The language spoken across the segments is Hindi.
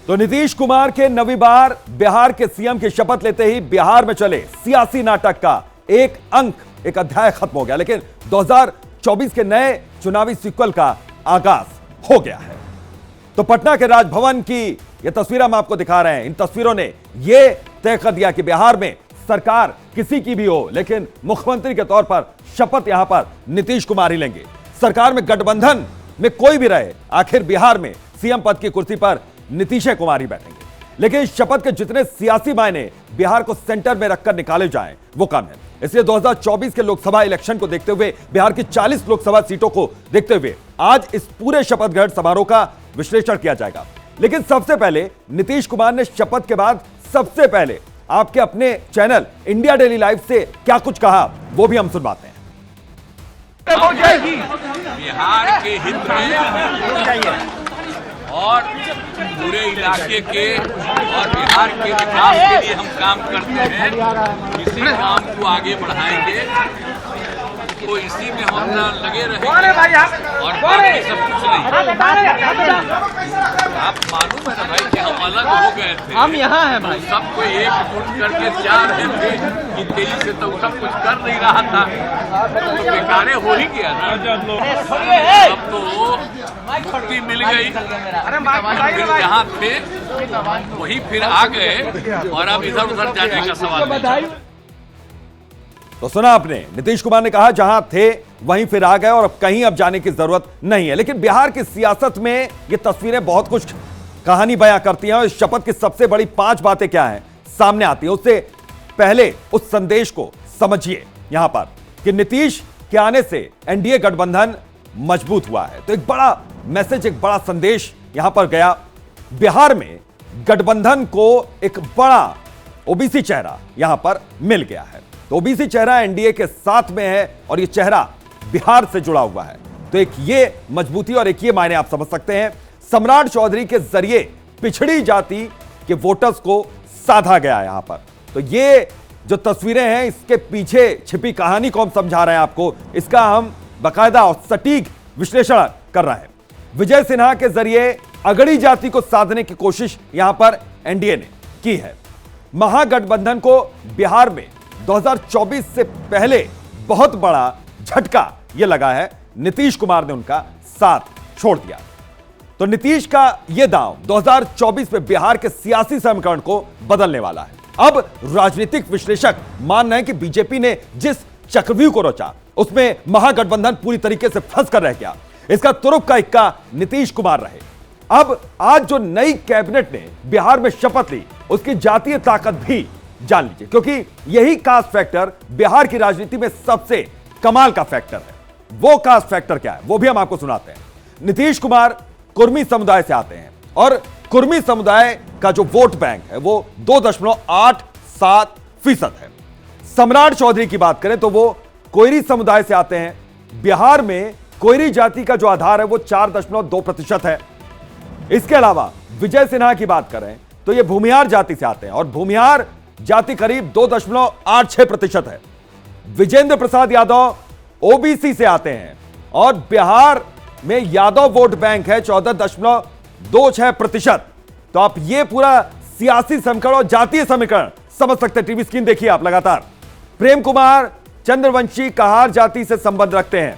तो नीतीश कुमार के नवी बार बिहार के सीएम की शपथ लेते ही बिहार में चले सियासी नाटक का एक अंक, एक अध्याय खत्म हो गया। लेकिन 2024 के नए चुनावी सीक्वल का आगाज हो गया है। तो पटना के राजभवन की ये तस्वीर हम आपको दिखा रहे हैं। इन तस्वीरों ने यह तय कर दिया कि बिहार में सरकार किसी की भी हो, लेकिन मुख्यमंत्री के तौर पर शपथ यहां पर नीतीश कुमार ही लेंगे। सरकार में गठबंधन में कोई भी रहे, आखिर बिहार में सीएम पद की कुर्सी पर नीतीश कुमार ही बैठेंगे। लेकिन इस शपथ के जितने सियासी मायने बिहार को सेंटर में रखकर निकाले जाएं, वो कम है। इसलिए 2024 के लोकसभा इलेक्शन को देखते हुए, बिहार की 40 लोकसभा सीटों को देखते हुए आज इस पूरे शपथ ग्रहण समारोह का विश्लेषण किया जाएगा। लेकिन सबसे पहले नीतीश कुमार ने शपथ के बाद सबसे पहले आपके अपने चैनल इंडिया डेली लाइव से क्या कुछ कहा, वो भी हम सुनवाते हैं। बिहार के हित में और पूरे इलाके के और बिहार के विकास के लिए हम काम करते हैं। इसी काम को आगे बढ़ाएंगे, तो इसी में हम लगे रहेंगे और बाकी सब कुछ नहीं। आप मालूम है ना भाई कि हम अलग हो गए थे, हम यहाँ हैं भाई। सबको एकजुट करके चाह रहे थे कि तेजी से तो सब कुछ कर नहीं रहा था, तो बेकारे हो ही गया ना। अब तो मुक्ति मिल गई, फिर जहाँ थे वही फिर आ गए और अब इधर उधर जाने का सवाल नहीं। तो सुना आपने, नीतीश कुमार ने कहा जहां थे वहीं फिर आ गए और अब कहीं अब जाने की जरूरत नहीं है। लेकिन बिहार की सियासत में ये तस्वीरें बहुत कुछ कहानी बयां करती हैं और इस शपथ की सबसे बड़ी 5 बातें क्या हैं सामने आती हैं। उससे पहले उस संदेश को समझिए यहां पर कि नीतीश के आने से एनडीए गठबंधन मजबूत हुआ है। तो एक बड़ा मैसेज, एक बड़ा संदेश यहां पर गया। बिहार में गठबंधन को एक बड़ा ओबीसी चेहरा यहां पर मिल गया है। तो ओबीसी चेहरा एनडीए के साथ में है और ये चेहरा बिहार से जुड़ा हुआ है। तो एक ये मजबूती और एक ये मायने आप समझ सकते हैं। सम्राट चौधरी के जरिए पिछड़ी जाति के वोटर्स को साधा गया यहां पर। तो ये जो तस्वीरें हैं, इसके पीछे छिपी कहानी को हम समझा रहे हैं आपको। इसका हम बाकायदा और सटीक विश्लेषण कर रहे हैं। विजय सिन्हा के जरिए अगड़ी जाति को साधने की कोशिश यहां पर एनडीए ने की है। महागठबंधन को बिहार में 2024 से पहले बहुत बड़ा झटका यह लगा है। नीतीश कुमार ने उनका साथ छोड़ दिया। तो नीतीश का यह दांव 2024 में बिहार के सियासी समीकरण को बदलने वाला है। अब राजनीतिक विश्लेषक मान रहे हैं कि बीजेपी ने जिस चक्रव्यूह को रचा, उसमें महागठबंधन पूरी तरीके से फंस कर रह गया। इसका तुरुप का इक्का नीतीश कुमार रहे। अब आज जो नई कैबिनेट ने बिहार में शपथ ली, उसकी जातीय ताकत भी जान लीजिए, क्योंकि यही कास्ट फैक्टर बिहार की राजनीति में सबसे कमाल का फैक्टर है। वो कास्ट फैक्टर क्या है, वो भी हम आपको सुनाते हैं। नीतीश कुमार कुर्मी समुदाय से आते हैं और कुर्मी समुदाय का जो वोट बैंक है वो 2.87% है। सम्राट चौधरी की बात करें तो वो कोयरी समुदाय से आते हैं। बिहार में कोयरी जाति का जो आधार है वो 4.2% है। इसके अलावा विजय सिन्हा की बात करें तो ये भूमिहार जाति से आते हैं और भूमिहार जाति करीब 2.86% है। विजेंद्र प्रसाद यादव ओबीसी से आते हैं और बिहार में यादव वोट बैंक है 14.26%। तो आप ये पूरा सियासी समीकरण और जातीय समीकरण समझ सकते हैं। टीवी स्क्रीन देखिए आप लगातार। प्रेम कुमार चंद्रवंशी कहार जाति से संबंध रखते हैं।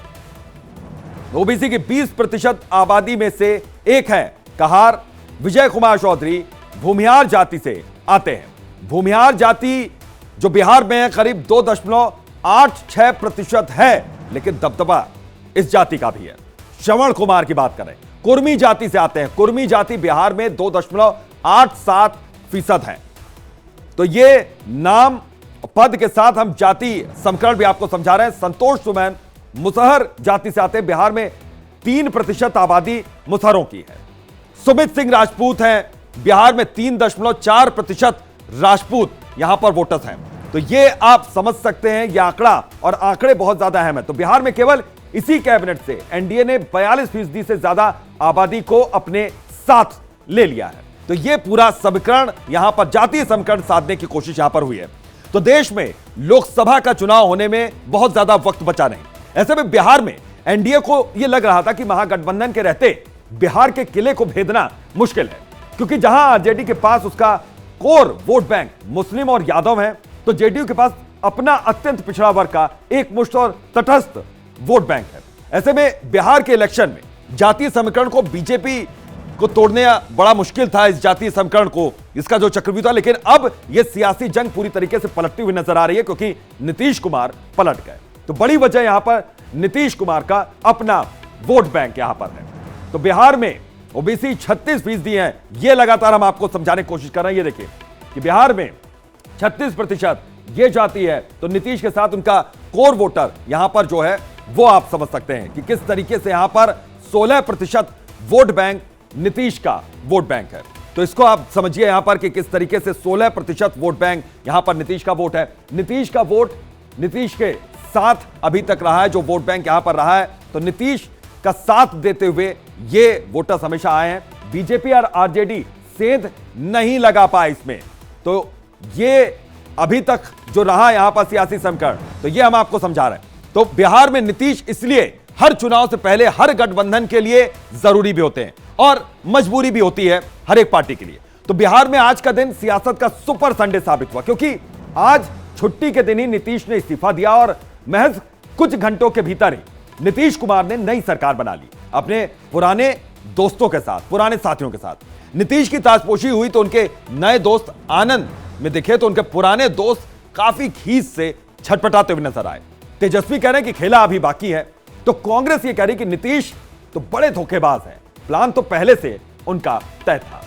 ओबीसी की 20% आबादी में से एक है कहार। विजय कुमार चौधरी भूमिहार जाति से आते हैं। भूमिहार जाति जो बिहार में है करीब 2.86% है, लेकिन दबदबा इस जाति का भी है। श्रवण कुमार की बात करें, कुर्मी जाति से आते हैं। कुर्मी जाति बिहार में 2.87% है। तो ये नाम पद के साथ हम जाति समीकरण भी आपको समझा रहे हैं। संतोष सुमन मुसहर जाति से आते हैं। बिहार में 3% आबादी मुसहरों की है। सुमित सिंह राजपूत हैं। बिहार में 3.4% राजपूत यहां पर वोटर्स हैं। तो ये आप समझ सकते हैं ये आंकड़ा, और आंकड़े बहुत ज्यादा अहम है। तो बिहार में केवल इसी कैबिनेट से एनडीए ने 42% से ज्यादा आबादी को अपने साथ ले लिया है। तो ये पूरा समीकरण यहां पर जातीय समीकरण साधने की कोशिश यहां पर हुई है। तो देश में लोकसभा का चुनाव होने में बहुत ज्यादा वक्त बचा नहीं। ऐसे में बिहार में एनडीए को यह लग रहा था कि महागठबंधन के रहते बिहार के किले को भेदना मुश्किल है, क्योंकि जहां आरजेडी के पास उसका कोर वोट बैंक मुस्लिम और यादव हैं, तो जेडीयू के पास अपना अत्यंत पिछड़ा वर्ग का एकमुश्त और तटस्थ वोट बैंक है। ऐसे में बिहार के इलेक्शन में जातीय समीकरण को बीजेपी को तोड़ने बड़ा मुश्किल था, इस जातीय समीकरण को, इसका जो चक्रव्यूह था। लेकिन अब यह सियासी जंग पूरी तरीके से पलटती हुई नजर आ रही है, क्योंकि नीतीश कुमार पलट गए। तो बड़ी वजह यहां पर नीतीश कुमार का अपना वोट बैंक यहां पर है। तो बिहार में ओबीसी 36% है, यह लगातार हम आपको समझाने की कोशिश कर रहे हैं। ये देखिए कि बिहार में 36% ये जाति है, तो नीतीश के साथ उनका कोर वोटर यहां पर जो है वो आप समझ सकते हैं कि किस तरीके से यहां पर 16% वोट बैंक नीतीश का वोट बैंक है। तो इसको आप समझिए यहां पर कि किस तरीके से 16% वोट बैंक यहां पर नीतीश का वोट है। नीतीश का वोट नीतीश के साथ अभी तक रहा है, जो वोट बैंक यहां पर रहा है, तो नीतीश का साथ देते हुए ये वोटर्स हमेशा आए हैं। बीजेपी और आरजेडी सेंध नहीं लगा पाए इसमें, तो ये अभी तक जो रहा यहां पर सियासी समीकरण, तो ये हम आपको समझा रहे हैं। तो बिहार में नीतीश इसलिए हर चुनाव से पहले हर गठबंधन के लिए जरूरी भी होते हैं और मजबूरी भी होती है हर एक पार्टी के लिए। तो बिहार में आज का दिन सियासत का सुपर संडे साबित हुआ, क्योंकि आज छुट्टी के दिन ही नीतीश ने इस्तीफा दिया और महज कुछ घंटों के भीतर ही नीतीश कुमार ने नई सरकार बना ली अपने पुराने दोस्तों के साथ, पुराने साथियों के साथ। नीतीश की ताजपोशी हुई तो उनके नए दोस्त आनंद में दिखे, तो उनके पुराने दोस्त काफी खींच से छटपटाते हुए नजर आए। तेजस्वी कह रहे हैं कि खेला अभी बाकी है, तो कांग्रेस ये कह रही कि नीतीश तो बड़े धोखेबाज हैं, प्लान तो पहले से उनका तय था।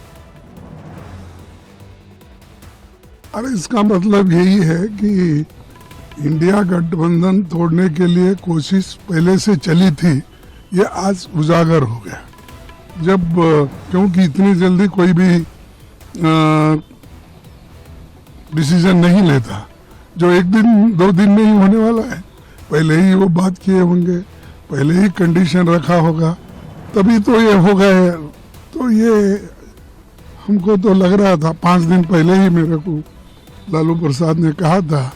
अरे इसका मतलब यही है कि इंडिया गठबंधन तोड़ने के लिए कोशिश पहले से चली थी, ये आज उजागर हो गया। जब क्योंकि इतनी जल्दी कोई भी डिसीजन नहीं लेता, जो एक दिन 2 दिन में ही होने वाला है। पहले ही वो बात किए होंगे, पहले ही कंडीशन रखा होगा, तभी तो ये हो गए। तो ये हमको तो लग रहा था 5 दिन पहले ही मेरे को लालू प्रसाद ने कहा था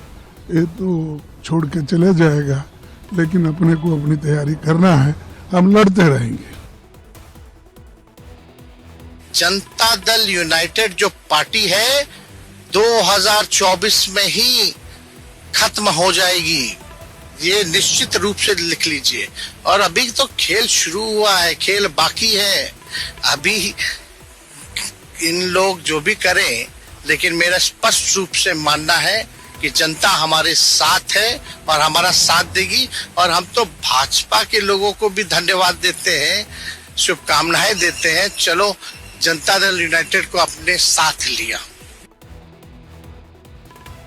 ये तो छोड़ के चले जाएगा, लेकिन अपने को अपनी तैयारी करना है, हम लड़ते रहेंगे। जनता दल यूनाइटेड जो पार्टी है 2024 में ही खत्म हो जाएगी, ये निश्चित रूप से लिख लीजिए। और अभी तो खेल शुरू हुआ है, खेल बाकी है। अभी इन लोग जो भी करें, लेकिन मेरा स्पष्ट रूप से मानना है कि जनता हमारे साथ है और हमारा साथ देगी। और हम तो भाजपा के लोगों को भी धन्यवाद देते हैं, शुभकामनाएं देते हैं। चलो, जनता दल यूनाइटेड को अपने साथ लिया।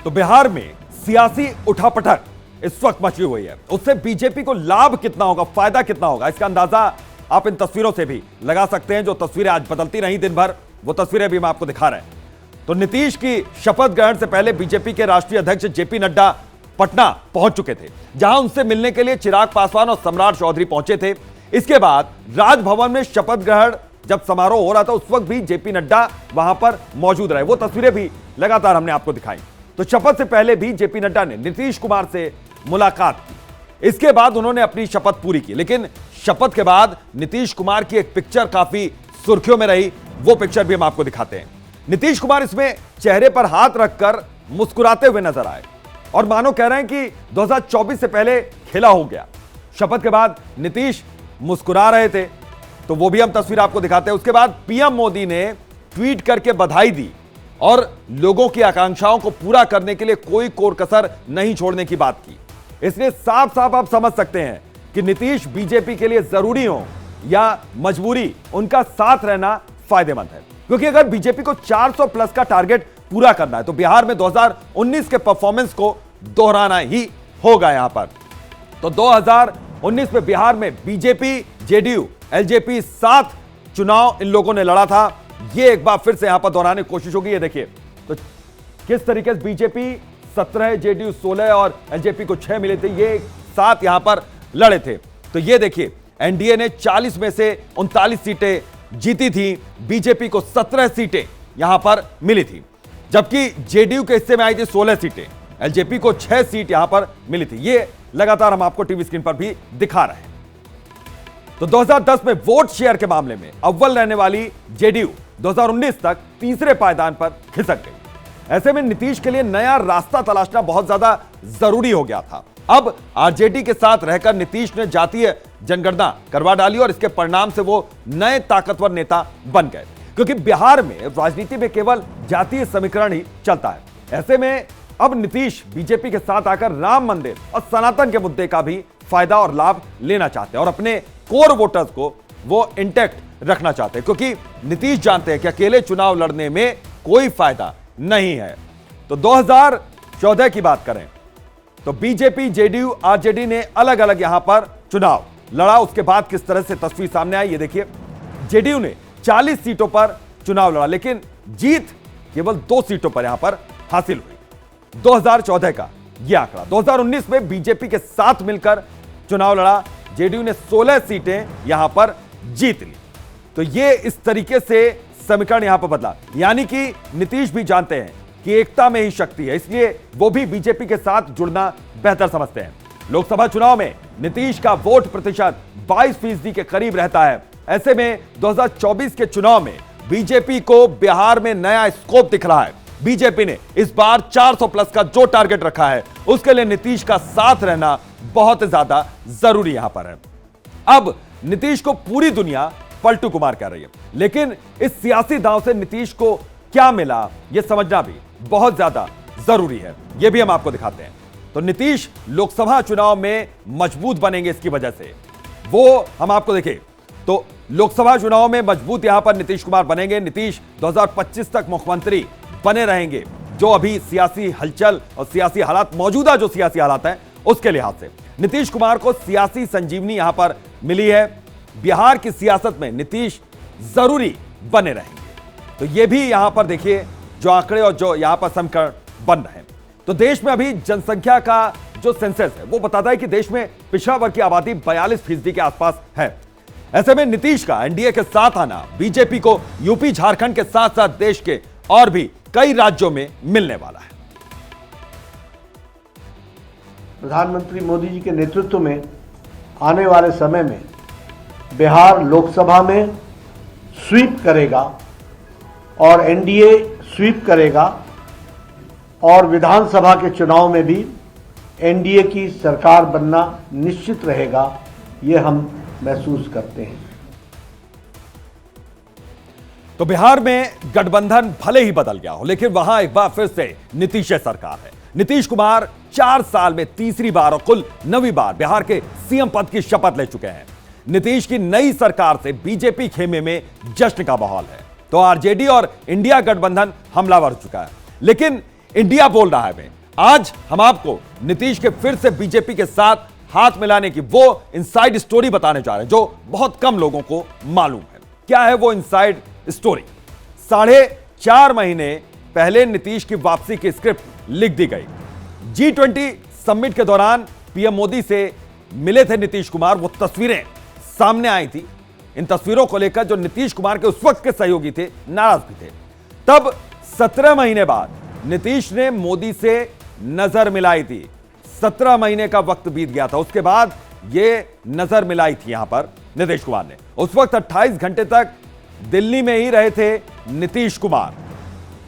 तो बिहार में सियासी उठापटक इस वक्त मची हुई है, उससे बीजेपी को लाभ कितना होगा, फायदा कितना होगा, इसका अंदाजा आप इन तस्वीरों से भी लगा सकते हैं। जो तस्वीरें आज बदलती रही दिन भर, वो तस्वीरें भी हम आपको दिखा रहे हैं। तो नीतीश की शपथ ग्रहण से पहले बीजेपी के राष्ट्रीय अध्यक्ष जेपी नड्डा पटना पहुंच चुके थे, जहां उनसे मिलने के लिए चिराग पासवान और सम्राट चौधरी पहुंचे थे। इसके बाद राजभवन में शपथ ग्रहण जब समारोह हो रहा था, उस वक्त भी जेपी नड्डा वहां पर मौजूद रहे। वो तस्वीरें भी लगातार हमने आपको दिखाई। तो शपथ से पहले भी जेपी नड्डा ने नीतीश कुमार से मुलाकात की, इसके बाद उन्होंने अपनी शपथ पूरी की। लेकिन शपथ के बाद नीतीश कुमार की एक पिक्चर काफी सुर्खियों में रही, वो पिक्चर भी हम आपको दिखाते हैं। नीतीश कुमार इसमें चेहरे पर हाथ रखकर मुस्कुराते हुए नजर आए और मानो कह रहे हैं कि 2024 से पहले खेला हो गया। शपथ के बाद नीतीश मुस्कुरा रहे थे, तो वो भी हम तस्वीर आपको दिखाते हैं। उसके बाद पीएम मोदी ने ट्वीट करके बधाई दी और लोगों की आकांक्षाओं को पूरा करने के लिए कोई कोर कसर नहीं छोड़ने की बात की। इसलिए साफ साफ आप समझ सकते हैं कि नीतीश बीजेपी के लिए जरूरी हो या मजबूरी, उनका साथ रहना फायदेमंद है। क्योंकि अगर बीजेपी को 400 प्लस का टारगेट पूरा करना है, तो बिहार में 2019 के परफॉर्मेंस को दोहराना ही होगा। यहां पर तो 2019 में बिहार में बीजेपी, जेडीयू, एलजेपी 7 चुनाव इन लोगों ने लड़ा था। ये एक बार फिर से यहां पर दोहराने की कोशिश होगी। ये देखिए तो किस तरीके से बीजेपी 17, जेडीयू 16 और एलजेपी को 6 मिले थे, ये 7 यहां पर लड़े थे। तो ये देखिए एनडीए ने 40 में से 39 सीटें जीती थी, बीजेपी को 17 सीटें यहां पर मिली थी, जबकि जेडीयू के हिस्से में आई थी 16 सीटें, एलजेपी को 6 सीट यहां पर मिली थी। ये लगातार हम आपको टीवी स्क्रीन पर भी दिखा रहे हैं। तो 2010 में वोट शेयर के मामले में अव्वल रहने वाली जेडीयू 2019 तक तीसरे पायदान पर खिसक गई। ऐसे में नीतीश के लिए नया रास्ता तलाशना बहुत ज्यादा जरूरी हो गया था। अब आरजेडी के साथ रहकर नीतीश ने जातीय जनगणना करवा डाली और इसके परिणाम से वो नए ताकतवर नेता बन गए, क्योंकि बिहार में राजनीति में केवल जातीय समीकरण ही चलता है। ऐसे में अब नीतीश बीजेपी के साथ आकर राम मंदिर और सनातन के मुद्दे का भी फायदा और लाभ लेना चाहते हैं और अपने कोर वोटर्स को वो इंटैक्ट रखना चाहते हैं, क्योंकि नीतीश जानते हैं कि अकेले चुनाव लड़ने में कोई फायदा नहीं है। तो 2014 की बात करें तो बीजेपी, जेडीयू, आरजेडी ने अलग अलग यहां पर चुनाव लड़ा। उसके बाद किस तरह से तस्वीर सामने आई ये देखिए। जेडीयू ने 40 सीटों पर चुनाव लड़ा, लेकिन जीत केवल 2 सीटों पर यहां पर हासिल हुई। 2014 का यह आंकड़ा। 2019 में बीजेपी के साथ मिलकर चुनाव लड़ा, जेडीयू ने 16 सीटें यहां पर जीत ली। तो ये इस तरीके से समीकरण यहां पर बदला, यानी कि नीतीश भी जानते हैं कि एकता में ही शक्ति है, इसलिए वो भी बीजेपी के साथ जुड़ना बेहतर समझते हैं। लोकसभा चुनाव में नीतीश का वोट प्रतिशत 22% के करीब रहता है। ऐसे में 2024 के चुनाव में बीजेपी को बिहार में नया स्कोप दिख रहा है। बीजेपी ने इस बार 400 प्लस का जो टारगेट रखा है, उसके लिए नीतीश का साथ रहना बहुत ज्यादा जरूरी यहां पर है। अब नीतीश को पूरी दुनिया पलटू कुमार कह रही है, लेकिन इस सियासी दांव से नीतीश को क्या मिला यह समझना भी बहुत ज्यादा जरूरी है। यह भी हम आपको दिखाते हैं। तो नीतीश लोकसभा चुनाव में मजबूत बनेंगे, इसकी वजह से वो हम आपको देखें तो लोकसभा चुनाव में मजबूत यहां पर नीतीश कुमार बनेंगे। नीतीश 2025 तक मुख्यमंत्री बने रहेंगे। जो अभी सियासी हलचल और सियासी हालात, मौजूदा जो सियासी हालात हैं उसके लिहाज से नीतीश कुमार को सियासी संजीवनी यहां पर मिली है। बिहार की सियासत में नीतीश जरूरी बने रहेंगे। तो ये भी यहां पर देखिए जो आंकड़े और जो यहां पर समीकरण बन रहे हैं। तो देश में अभी जनसंख्या का जो सेंसस है वो बताता है कि देश में पिछड़ा वर्ग की आबादी 42% के आसपास है। ऐसे में नीतीश का एनडीए के साथ आना बीजेपी को यूपी, झारखंड के साथ साथ देश के और भी कई राज्यों में मिलने वाला है। प्रधानमंत्री मोदी जी के नेतृत्व में आने वाले समय में बिहार लोकसभा में स्वीप करेगा और एनडीए स्वीप करेगा और विधानसभा के चुनाव में भी एनडीए की सरकार बनना निश्चित रहेगा, ये हम महसूस करते हैं। तो बिहार में गठबंधन भले ही बदल गया हो, लेकिन वहां एक बार फिर से नीतीश सरकार है। नीतीश कुमार 4 साल में तीसरी बार और कुल 9वीं बार बिहार के सीएम पद की शपथ ले चुके हैं। नीतीश की नई सरकार से बीजेपी खेमे में जश्न का माहौल है। तो आरजेडी और इंडिया गठबंधन हमलावर हो चुका है, लेकिन इंडिया बोल रहा है। आज हम आपको नीतीश के फिर से बीजेपी के साथ हाथ मिलाने की वो इनसाइड स्टोरी बताने जा रहे हैं जो बहुत कम लोगों को मालूम है। क्या है वो इनसाइड स्टोरी? 4.5 महीने पहले नीतीश की वापसी की स्क्रिप्ट लिख दी गई। G20 समिट के दौरान पीएम मोदी से मिले थे नीतीश कुमार, वो तस्वीरें सामने आई थी। इन तस्वीरों को लेकर जो नीतीश कुमार के उस वक्त के सहयोगी थे नाराज भी थे। तब 17 महीने बाद नीतीश ने मोदी से नजर मिलाई थी। 17 महीने का वक्त बीत गया था, उसके बाद ये नजर मिलाई थी यहां पर नीतीश कुमार ने। उस वक्त 28 घंटे तक दिल्ली में ही रहे थे नीतीश कुमार।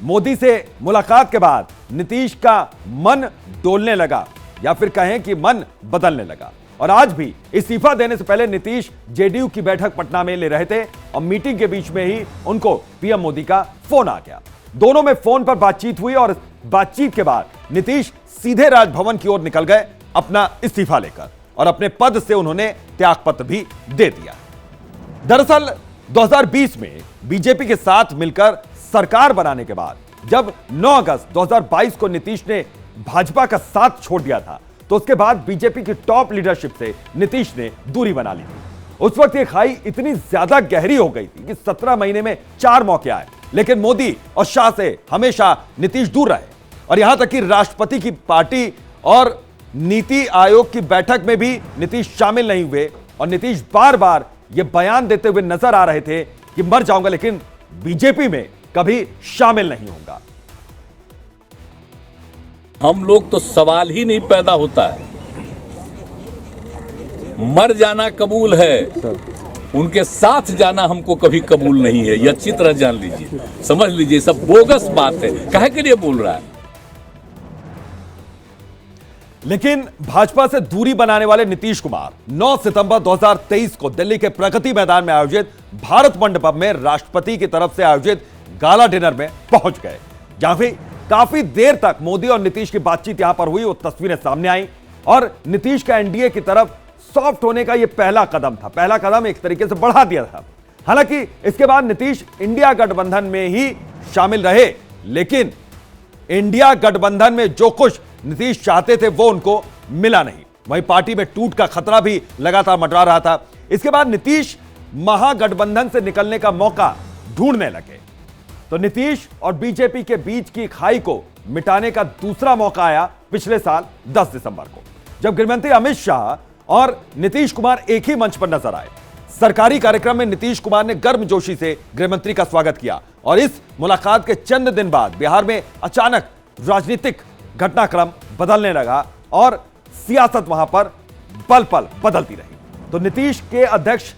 मोदी से मुलाकात के बाद नीतीश का मन डोलने लगा, या फिर कहें कि मन बदलने लगा। और आज भी इस्तीफा देने से पहले नीतीश जेडीयू की बैठक पटना में ले रहे थे और मीटिंग के बीच में ही उनको पीएम मोदी का फोन आ गया। दोनों में फोन पर बातचीत हुई और बातचीत के बाद नीतीश सीधे राजभवन की ओर निकल गए अपना इस्तीफा लेकर, और अपने पद से उन्होंने त्यागपत्र भी दे दिया। दरअसल 2020 में बीजेपी के साथ मिलकर सरकार बनाने के बाद जब 9 अगस्त 2022 को नीतीश ने भाजपा का साथ छोड़ दिया था, तो उसके बाद बीजेपी की टॉप लीडरशिप से नीतीश ने दूरी बना ली थी। उस वक्त ये खाई इतनी ज्यादा गहरी हो गई थी कि 17 महीने में 4 मौके आए, लेकिन मोदी और शाह से हमेशा नीतीश दूर रहे। और यहां तक कि राष्ट्रपति की पार्टी और नीति आयोग की बैठक में भी नीतीश शामिल नहीं हुए। और नीतीश बार बार यह बयान देते हुए नजर आ रहे थे कि मर जाऊंगा लेकिन बीजेपी में कभी शामिल नहीं होगा। हम लोग तो सवाल ही नहीं पैदा होता है, मर जाना कबूल है उनके साथ जाना हमको कभी कबूल नहीं है, ये अच्छी तरह जान लीजिए, समझ लीजिए। सब बोगस बात है, काहे के लिए बोल रहा है। लेकिन भाजपा से दूरी बनाने वाले नीतीश कुमार 9 सितंबर 2023 को दिल्ली के प्रगति मैदान में आयोजित भारत मंडपम में राष्ट्रपति की तरफ से आयोजित गाला डिनर में पहुंच गए, जहां भी काफी देर तक मोदी और नीतीश की बातचीत यहां पर हुई। वो तस्वीरें सामने आई और नीतीश का एनडीए की तरफ सॉफ्ट होने का यह पहला कदम था, पहला कदम एक तरीके से बढ़ा दिया था। हालांकि इसके बाद नीतीश इंडिया गठबंधन में ही शामिल रहे, लेकिन इंडिया गठबंधन में जो कुछ नीतीश चाहते थे वो उनको मिला नहीं। वहीं पार्टी में टूट का खतरा भी लगातार मंडरा रहा था। इसके बाद नीतीश महागठबंधन से निकलने का मौका ढूंढने लगे, तो नीतीश और बीजेपी के बीच की खाई को मिटाने का दूसरा मौका आया पिछले साल 10 दिसंबर को, जब गृहमंत्री अमित शाह और नीतीश कुमार एक ही मंच पर नजर आए। सरकारी कार्यक्रम में नीतीश कुमार ने गर्मजोशी से गृहमंत्री का स्वागत किया और इस मुलाकात के चंद दिन बाद बिहार में अचानक राजनीतिक घटनाक्रम बदलने लगा और सियासत वहां पर पल पल बदलती रही। तो नीतीश के अध्यक्ष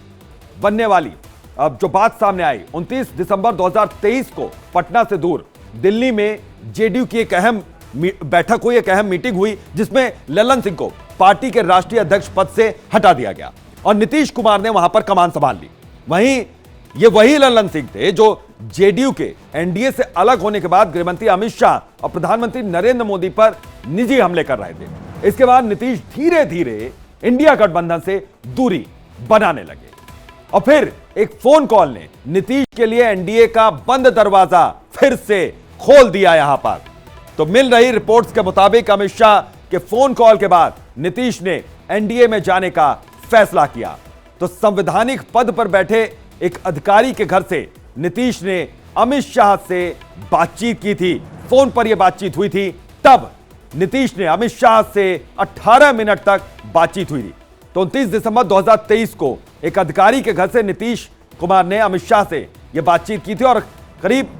बनने वाली अब जो बात सामने आई, 29 दिसंबर 2023 को पटना से दूर दिल्ली में जेडीयू की एक अहम बैठक हुई, एक अहम मीटिंग हुई, जिसमें ललन सिंह को पार्टी के राष्ट्रीय अध्यक्ष पद से हटा दिया गया और नीतीश कुमार ने वहां पर कमान संभाल ली। वहीं ये वही ललन सिंह थे जो जेडीयू के एनडीए से अलग होने के बाद गृहमंत्री अमित शाह और प्रधानमंत्री नरेंद्र मोदी पर निजी हमले कर रहे थे। इसके बाद नीतीश धीरे धीरे इंडिया गठबंधन से दूरी बनाने लगे और फिर एक फोन कॉल ने नीतीश के लिए एनडीए का बंद दरवाजा फिर से खोल दिया। यहां पर तो मिल रही रिपोर्ट्स के मुताबिक अमित शाह के फोन कॉल के बाद नीतीश ने एनडीए में जाने का फैसला किया। तो संवैधानिक पद पर बैठे एक अधिकारी के घर से नीतीश ने अमित शाह से बातचीत की थी, फोन पर यह बातचीत हुई थी। तब नीतीश ने अमित शाह से 18 मिनट तक बातचीत हुई थी। तो 29 दिसंबर 2023 को एक अधिकारी के घर से नीतीश कुमार ने अमित शाह से यह बातचीत की थी और करीब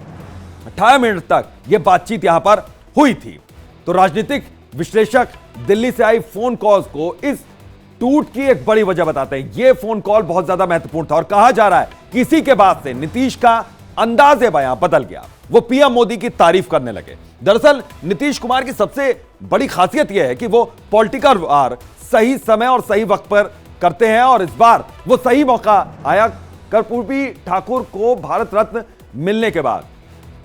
18 मिनट तक यह बातचीत यहां पर हुई थी। तो राजनीतिक विश्लेषक दिल्ली से आई फोन कॉल्स को इस टूट की एक बड़ी वजह बताते हैं। यह फोन कॉल बहुत ज्यादा महत्वपूर्ण था और कहा जा रहा है कि इसी के बाद से नीतीश का अंदाजे बयां बदल गया, वो पीएम मोदी की तारीफ करने लगे। दरअसल नीतीश कुमार की सबसे बड़ी खासियत यह है कि वो पॉलिटिकल वार सही समय और सही वक्त पर करते हैं और इस बार वो सही मौका आया कर्पूरी ठाकुर को भारत रत्न मिलने के बाद।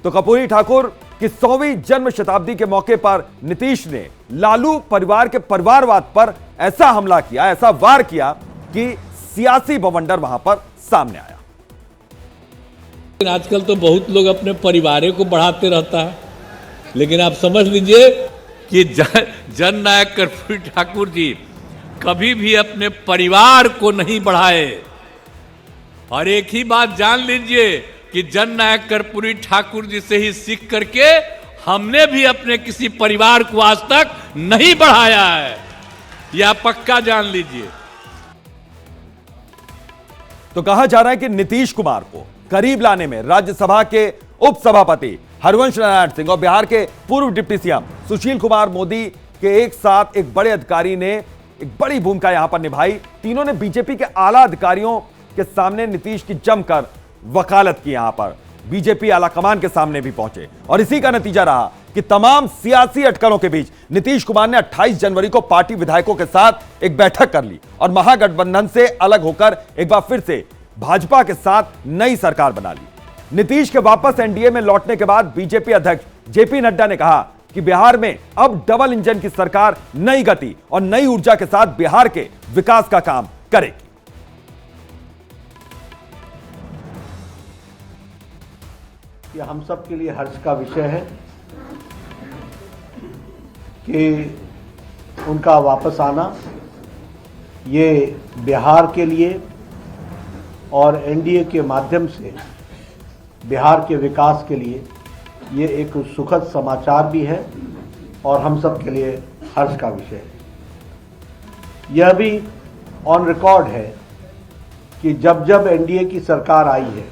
तो कर्पूरी ठाकुर कि 100वीं जन्म शताब्दी के मौके पर नीतीश ने लालू परिवार के परिवारवाद पर ऐसा हमला किया, ऐसा वार किया कि सियासी बवंडर वहां पर सामने आया। आजकल तो बहुत लोग अपने परिवार को बढ़ाते रहता है, लेकिन आप समझ लीजिए कि जननायक कर्पूरी ठाकुर जी कभी भी अपने परिवार को नहीं बढ़ाए। और एक ही बात जान लीजिए कि जननायक कर्पूरी ठाकुर जी से ही सीख करके हमने भी अपने किसी परिवार को आज तक नहीं बढ़ाया है, यह पक्का जान लीजिए। तो कहा जा रहा है कि नीतीश कुमार को करीब लाने में राज्यसभा के उपसभापति हरिवंश नारायण सिंह और बिहार के पूर्व डिप्टी सीएम सुशील कुमार मोदी के एक साथ एक बड़े अधिकारी ने एक बड़ी भूमिका यहां पर निभाई। तीनों ने बीजेपी के आला अधिकारियों के सामने नीतीश की जमकर वकालत की। यहां पर बीजेपी आलाकमान के सामने भी पहुंचे और इसी का नतीजा रहा कि तमाम सियासी अटकलों के बीच नीतीश कुमार ने 28 जनवरी को पार्टी विधायकों के साथ एक बैठक कर ली और महागठबंधन से अलग होकर एक बार फिर से भाजपा के साथ नई सरकार बना ली। नीतीश के वापस एनडीए में लौटने के बाद बीजेपी अध्यक्ष जेपी नड्डा ने कहा कि बिहार में अब डबल इंजन की सरकार नई गति और नई ऊर्जा के साथ बिहार के विकास का काम करेगी। यह हम सब के लिए हर्ष का विषय है कि उनका वापस आना ये बिहार के लिए और एनडीए के माध्यम से बिहार के विकास के लिए ये एक सुखद समाचार भी है और हम सब के लिए हर्ष का विषय है। यह भी ऑन रिकॉर्ड है कि जब जब एनडीए की सरकार आई है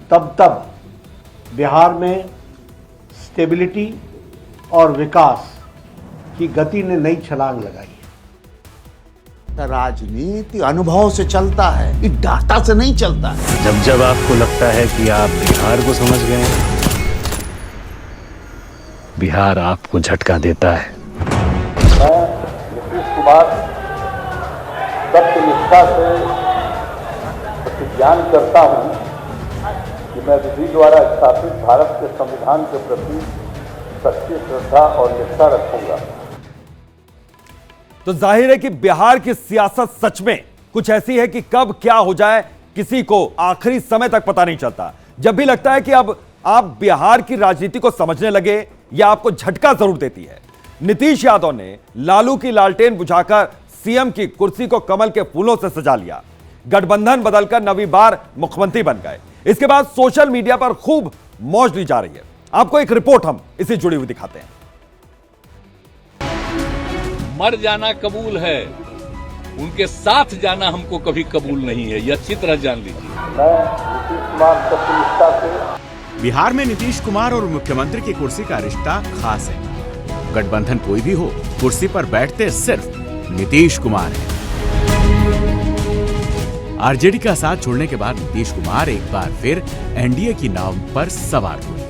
तब बिहार में स्टेबिलिटी और विकास की गति ने नई छलांग लगाई है। राजनीति अनुभव से चलता है, ये डाटा से नहीं चलता है। जब जब आपको लगता है कि आप बिहार को समझ गए हैं, बिहार आपको झटका देता है। मैं नीतीश कुमार सत्यनिष्ठा से प्रतिज्ञान करता हूं कि मैं विधि द्वारा स्थापित भारत के संविधान के प्रति सच्ची श्रद्धा और निष्ठा रखूंगा। तो जाहिर है कि बिहार की सियासत सच में कुछ ऐसी है कि कब क्या हो जाए किसी को आखिरी समय तक पता नहीं चलता। जब भी लगता है कि अब आप बिहार की राजनीति को समझने लगे, यह आपको झटका जरूर देती है। नीतीश यादव ने लालू की लालटेन बुझाकर सीएम की कुर्सी को कमल के फूलों से सजा लिया, गठबंधन बदलकर नवी बार मुख्यमंत्री बन गए। इसके बाद सोशल मीडिया पर खूब मौज ली जा रही है। आपको एक रिपोर्ट हम इसी जुड़ी हुई दिखाते हैं। मर जाना कबूल है, उनके साथ जाना हमको कभी कबूल नहीं है, यह अच्छी तरह जान लीजिए। मैं नीतीश कुमार सत्यनिष्ठा से बिहार में नीतीश कुमार और मुख्यमंत्री की कुर्सी का रिश्ता खास है। गठबंधन कोई भी हो, कुर्सी पर बैठते सिर्फ नीतीश कुमार हैं। आरजेडी का साथ छोड़ने के बाद नीतीश कुमार एक बार फिर एनडीए की नाव पर सवार हुए,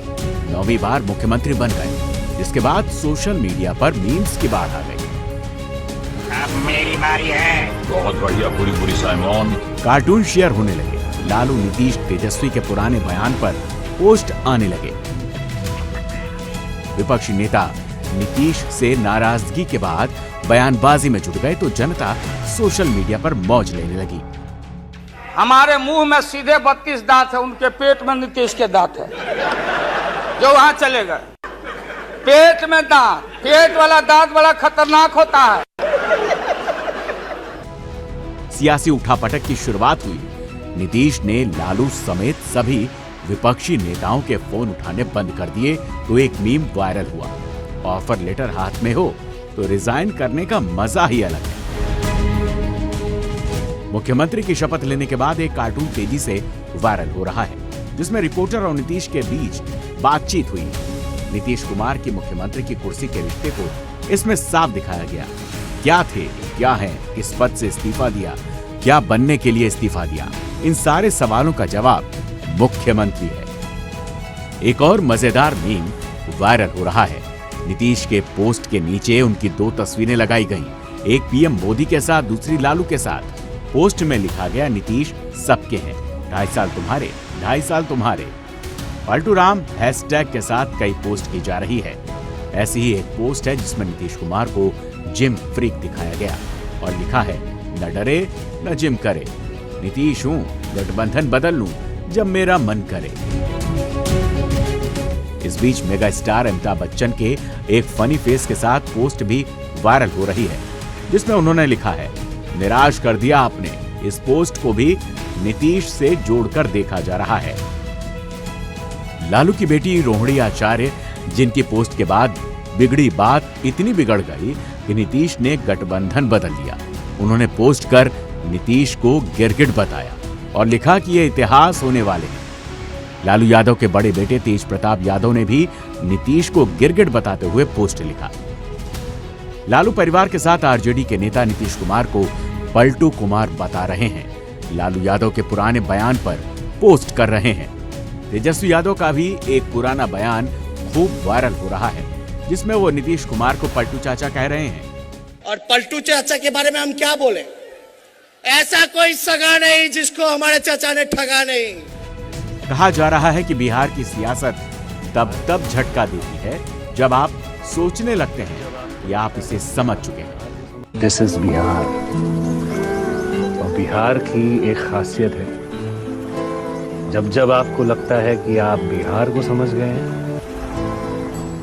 9वीं बार मुख्यमंत्री बन गए, जिसके बाद सोशल मीडिया पर मीम्स की बाढ़ आ गई। अब मेरी बारी है। बहुत बढ़िया, पूरी पूरी साइमन। कार्टून शेयर होने लगे, लालू नीतीश तेजस्वी के पुराने बयान पर पोस्ट आने लगे। विपक्षी नेता नीतीश से नाराजगी के बाद बयानबाजी में जुट गए तो जनता सोशल मीडिया पर मौज लेने लगी। हमारे मुंह में सीधे 32 दांत है, उनके पेट में नीतीश के दांत है, जो वहां चले गए। पेट में दांत, पेट वाला दांत बड़ा खतरनाक होता है। सियासी उठापटक की शुरुआत हुई। नीतीश ने लालू समेत सभी विपक्षी नेताओं के फोन उठाने बंद कर दिए तो एक मीम वायरल हुआ, ऑफर लेटर हाथ में हो तो रिजाइन करने का मजा ही अलग है। मुख्यमंत्री की शपथ लेने के बाद एक कार्टून तेजी से वायरल हो रहा है, जिसमें रिपोर्टर और नीतीश के बीच बातचीत हुई। नीतीश कुमार की मुख्यमंत्री की कुर्सी के रिश्ते को इसमें साफ दिखाया गया। क्या थे, क्या हैं, किस पद से इस्तीफा दिया, क्या बनने के लिए इस्तीफा दिया, इन सारे सवालों का जवाब मुख्यमंत्री है। एक और मजेदार मीम वायरल हो रहा है। नीतीश के पोस्ट के नीचे उनकी 2 तस्वीरें लगाई गईं, एक पीएम मोदी के साथ, दूसरी लालू के साथ। पोस्ट में लिखा गया, नीतीश सबके हैं, 2.5 साल तुम्हारे, 2.5 साल तुम्हारे। पलटू राम हैशटैग के साथ कई पोस्ट की जा रही है। ऐसी ही एक पोस्ट है जिसमें नीतीश कुमार को जिम फ्रीक दिखाया गया और लिखा है, न डरे न जिम करे, नीतीश हूं, गठबंधन बदल लूं जब मेरा मन करे। इस बीच मेगा स्टार अमिताभ बच्चन के एक फनी फेस के साथ पोस्ट भी वायरल हो रही है, जिसमें उन्होंने लिखा है, निराश कर दिया आपने। इस पोस्ट को भी नीतीश से जोड़कर देखा जा रहा है। लालू की बेटी रोहिणी आचार्य, जिनकी पोस्ट के बाद बिगड़ी बात इतनी बिगड़ गई कि नीतीश ने गठबंधन बदल दिया। उन्होंने पोस्ट कर नीतीश को गिरगिट बताया और लिखा कि ये इतिहास होने वाले हैं। लालू यादव के बड़े बेटे तेज प्रताप यादव ने भी नीतीश को गिरगिट बताते हुए पोस्ट लिखा। लालू परिवार के साथ आरजेडी के नेता नीतीश कुमार को पलटू कुमार बता रहे हैं। लालू यादव के पुराने बयान पर पोस्ट कर रहे हैं। तेजस्वी यादव का भी एक पुराना बयान खूब वायरल हो रहा है, जिसमें वो नीतीश कुमार को पलटू चाचा कह रहे हैं। और पलटू चाचा के बारे में हम क्या बोले? ऐसा कोई सगा नहीं जिसको हमारे चाचा ने ठगा नहीं। कहा जा रहा है कि बिहार की सियासत तब झटका देती है जब आप सोचने लगते हैं कि आप इसे समझ चुके हैं। दिस इज बिहार, और बिहार की एक खासियत है, जब जब आपको लगता है कि आप बिहार को समझ गए हैं,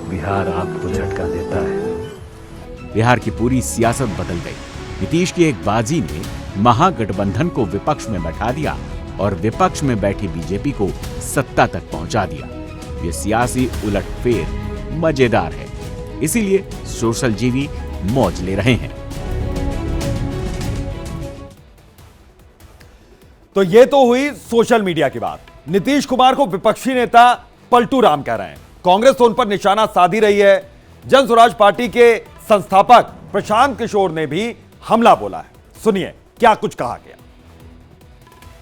बिहार आपको झटका देता है। बिहार की पूरी सियासत बदल गई। नीतीश की एक बाजी ने महागठबंधन को विपक्ष में बैठा दिया और विपक्ष में बैठी बीजेपी को सत्ता तक पहुंचा दिया। ये सियासी उलटफेर मजेदार है, इसीलिए सोशल जीवी मौज ले रहे हैं। तो ये तो हुई सोशल मीडिया की बात। नीतीश कुमार को विपक्षी नेता पलटू राम कह रहे हैं। कांग्रेस तो उन पर निशाना साधी रही है। जन स्वराज पार्टी के संस्थापक प्रशांत किशोर ने भी हमला बोला है। सुनिए क्या कुछ कहा गया।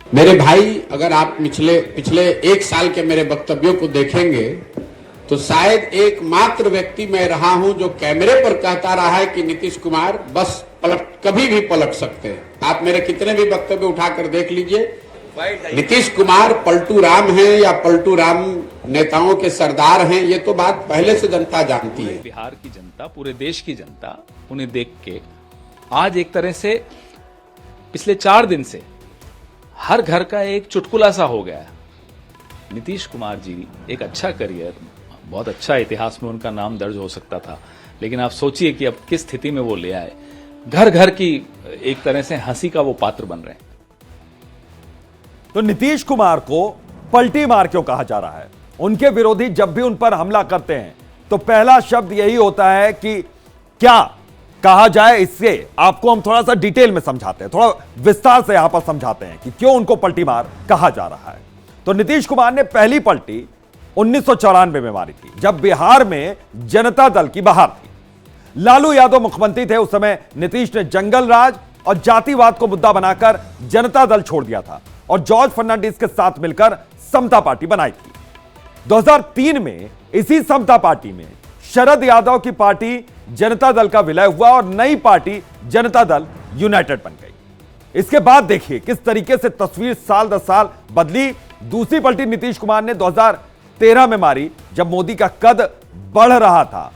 मेरे भाई, अगर आप पिछले एक साल के मेरे वक्तव्यों को देखेंगे तो शायद एकमात्र व्यक्ति मैं रहा हूं जो कैमरे पर कहता रहा है कि नीतीश कुमार बस कभी भी पलट सकते हैं। आप मेरे कितने भी वक्तव्य उठाकर देख लीजिए, नीतीश कुमार पलटू राम हैं या पलटू राम नेताओं के सरदार हैं, ये तो बात पहले से जनता जानती है। बिहार की जनता, पूरे देश की जनता उन्हें देख के आज एक तरह से पिछले 4 दिन से हर घर का एक चुटकुला सा हो गया है। नीतीश कुमार जी एक अच्छा करियर, बहुत अच्छा इतिहास में उनका नाम दर्ज हो सकता था, लेकिन आप सोचिए कि अब किस स्थिति में वो ले आए। घर घर की एक तरह से हंसी का वो पात्र बन रहे हैं। तो नीतीश कुमार को पलटी मार क्यों कहा जा रहा है? उनके विरोधी जब भी उन पर हमला करते हैं तो पहला शब्द यही होता है कि क्या कहा जाए। इससे आपको हम थोड़ा सा डिटेल में समझाते हैं, थोड़ा विस्तार से यहां पर समझाते हैं कि क्यों उनको पलटी मार कहा जा रहा है। तो नीतीश कुमार ने पहली पलटी 1994 में मारी थी, जब बिहार में जनता दल की बहार थी। लालू यादव मुख्यमंत्री थे उस समय। नीतीश ने जंगल राज और जातिवाद को मुद्दा बनाकर जनता दल छोड़ दिया था और जॉर्ज फर्नांडिस के साथ मिलकर समता पार्टी बनाई थी। 2003 में इसी समता पार्टी में शरद यादव की पार्टी जनता दल का विलय हुआ और नई पार्टी जनता दल यूनाइटेड बन गई। इसके बाद देखिए किस तरीके से तस्वीर साल दर साल बदली। दूसरी पलटी नीतीश कुमार ने 2013 में मारी, जब मोदी का कद बढ़ रहा था।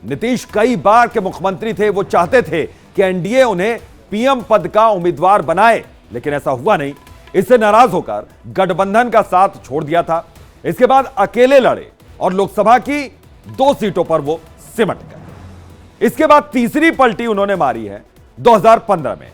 नीतीश कई बार के मुख्यमंत्री थे, वो चाहते थे कि एनडीए उन्हें पीएम पद का उम्मीदवार बनाए, लेकिन ऐसा हुआ नहीं। इससे नाराज होकर गठबंधन का साथ छोड़ दिया था। इसके बाद अकेले लड़े और लोकसभा की 2 सीटों पर वो सिमट गए। इसके बाद तीसरी पलटी उन्होंने मारी है 2015 में।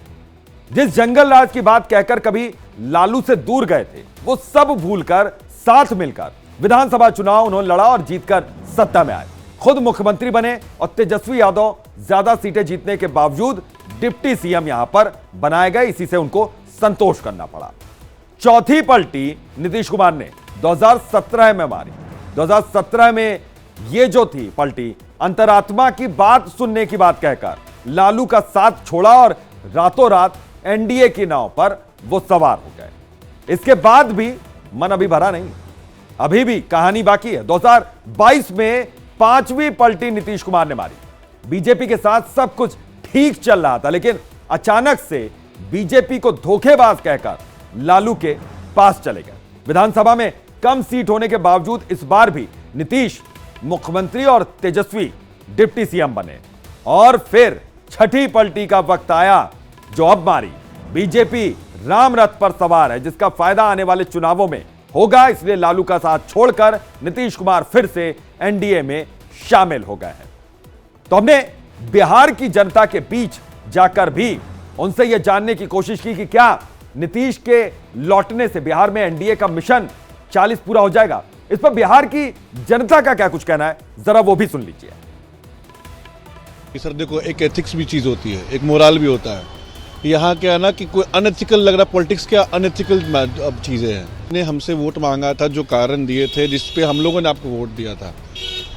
जिस जंगल राज की बात कहकर कभी लालू से दूर गए थे, वो सब भूलकर साथ मिलकर विधानसभा चुनाव उन्होंने लड़ा और जीतकर सत्ता में आए। खुद मुख्यमंत्री बने और तेजस्वी यादव ज्यादा सीटें जीतने के बावजूद डिप्टी सीएम यहां पर बनाए गए। इसी से उनको संतोष करना पड़ा। चौथी पलटी नीतीश कुमार ने 2017 में मारी। 2017 में ये जो थी पलटी, अंतरात्मा की बात सुनने की बात कहकर लालू का साथ छोड़ा और रातों रात एनडीए की नाव पर वो सवार हो गए। इसके बाद भी मन अभी भरा नहीं, अभी भी कहानी बाकी है। 2022 में 5वीं पलटी नीतीश कुमार ने मारी। बीजेपी के साथ सब कुछ ठीक चल रहा था, लेकिन अचानक से बीजेपी को धोखेबाज कहकर लालू के पास चले गए। विधानसभा में कम सीट होने के बावजूद इस बार भी नीतीश मुख्यमंत्री और तेजस्वी डिप्टी सीएम बने। और फिर छठी पलटी का वक्त आया, जो अब मारी। बीजेपी राम रथ पर सवार है, जिसका फायदा आने वाले चुनावों में होगा। इसलिए लालू का साथ छोड़कर नीतीश कुमार फिर से एनडीए में शामिल हो गए हैं। तो हमने बिहार की जनता के बीच जाकर भी उनसे यह जानने की कोशिश की कि क्या नीतीश के लौटने से बिहार में एनडीए का मिशन 40 पूरा हो जाएगा। इस पर बिहार की जनता का क्या कुछ कहना है, जरा वो भी सुन लीजिए। सर देखो, एक एथिक्स भी चीज होती है, एक मोरल भी होता है। यहाँ क्या है ना कि कोई अनएथिकल लग रहा, पॉलिटिक्स क्या अनएथिकल अब चीजें हैं। ने हमसे वोट मांगा था, जो कारण दिए थे, जिसपे हम लोगों ने आपको वोट दिया था।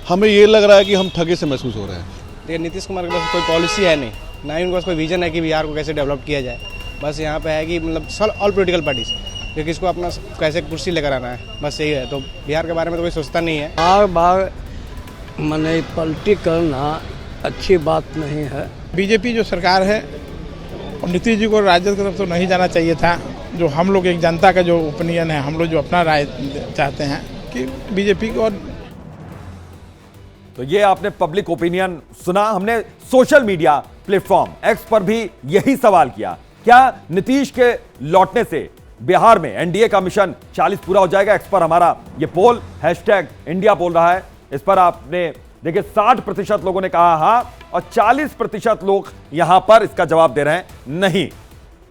हमें ये लग रहा है कि हम ठगे से महसूस हो रहे हैं। देखिए, नीतीश कुमार के पास कोई पॉलिसी है नहीं, ना ही उनके पास कोई विजन है कि बिहार को कैसे डेवलप किया जाए। बस यहाँ पे है कि मतलब ऑल पॉलिटिकल पार्टीज कि किसको अपना कैसे कुर्सी लेकर आना है, बस यही है। तो बिहार के बारे में तो कोई सोचता नहीं है। बार बार मैंने पलटी करना अच्छी बात नहीं है। बीजेपी जो सरकार है, और नीतीश जी को राजद की तरफ तो नहीं जाना चाहिए था। जो हम लोग एक जनता का जो ओपिनियन है, हम लोग जो अपना राय चाहते हैं कि बीजेपी को। तो ये आपने पब्लिक ओपिनियन सुना। हमने सोशल मीडिया प्लेटफॉर्म एक्स पर भी यही सवाल किया, क्या नीतीश के लौटने से बिहार में एनडीए का मिशन 40 पूरा हो जाएगा। एक्स पर हमारा ये पोल #इंडिया पोल रहा है। इस पर आपने देखिए 60% लोगों ने कहा हां और 40% लोग यहां पर इसका जवाब दे रहे हैं नहीं।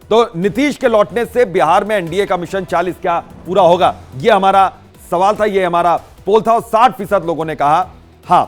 तो नीतीश के लौटने से बिहार में एनडीए का मिशन 40 क्या पूरा होगा, यह हमारा सवाल था, यह हमारा पोल था और 60% लोगों ने कहा हां।